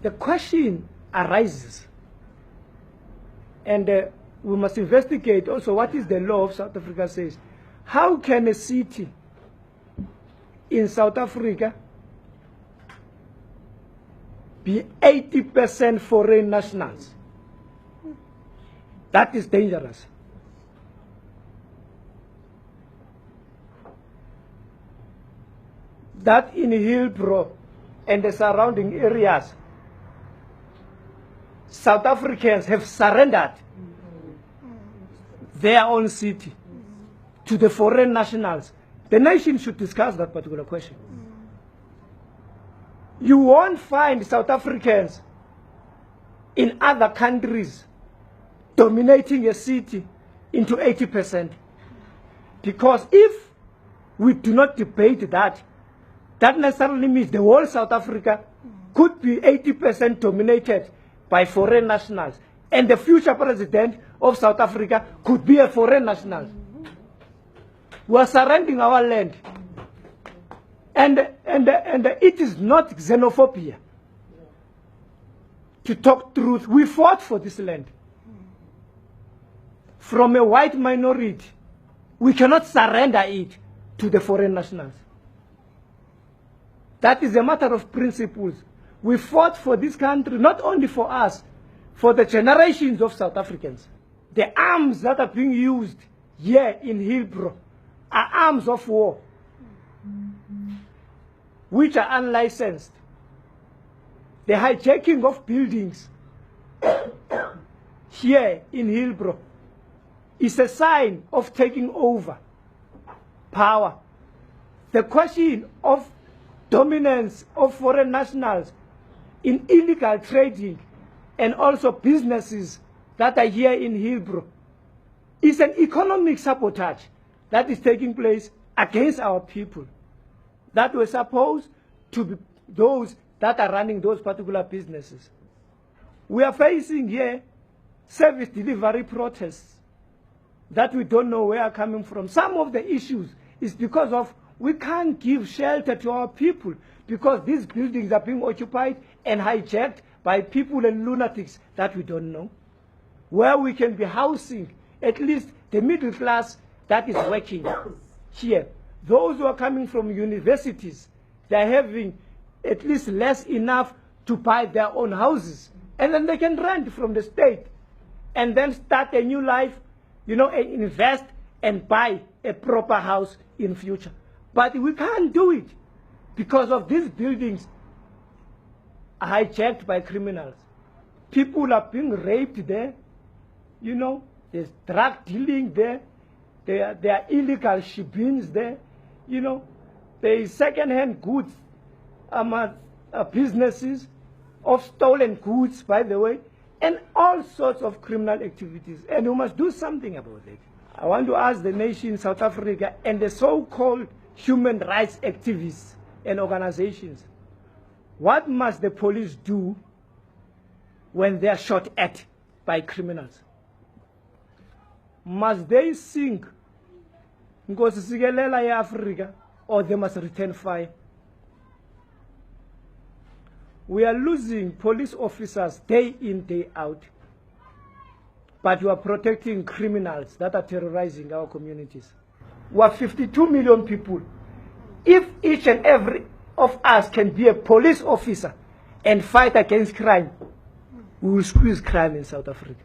the question arises, and we must investigate also what is the law of South Africa says. How can a city in South Africa be 80% foreign nationals? That is dangerous. That in Hillbrow and the surrounding areas, South Africans have surrendered their own city to the foreign nationals. The nation should discuss that particular question. You won't find South Africans in other countries dominating a city into 80%. Because if we do not debate that, that necessarily means the whole South Africa could be 80% dominated by foreign nationals. And the future president of South Africa could be a foreign national. We are surrendering our land. And it is not xenophobia. To talk truth, we fought for this land. From a white minority, we cannot surrender it to the foreign nationals. That is a matter of principles. We fought for this country, not only for us, for the generations of South Africans. The arms that are being used here in Hillbrow are arms of war, which are unlicensed. The hijacking of buildings here in Hillbrow is a sign of taking over power. The question of dominance of foreign nationals in illegal trading and also businesses that are here in Hillbrow is an economic sabotage that is taking place against our people that were supposed to be those that are running those particular businesses. We are facing here service delivery protests that we don't know where are coming from. Some of the issues is because of we can't give shelter to our people because these buildings are being occupied and hijacked by people and lunatics that we don't know. Where we can be housing at least the middle class that is working here. Those who are coming from universities, they're having at least less enough to buy their own houses. And then they can rent from the state and then start a new life, you know, and invest and buy a proper house in future. But we can't do it because of these buildings are hijacked by criminals. People are being raped there, you know, there's drug dealing there, there are illegal shibins there, you know, there is second-hand goods businesses of stolen goods, by the way, and all sorts of criminal activities. And we must do something about it. I want to ask the nation, South Africa, and the so-called human rights activists and organizations, what must the police do when they are shot at by criminals? Must they sing Nkosi Sikelela ya Africa, or they must return fire? We are losing police officers day in, day out, but we are protecting criminals that are terrorizing our communities. We are 52 million people. If each and every of us can be a police officer and fight against crime, we will squeeze crime in South Africa.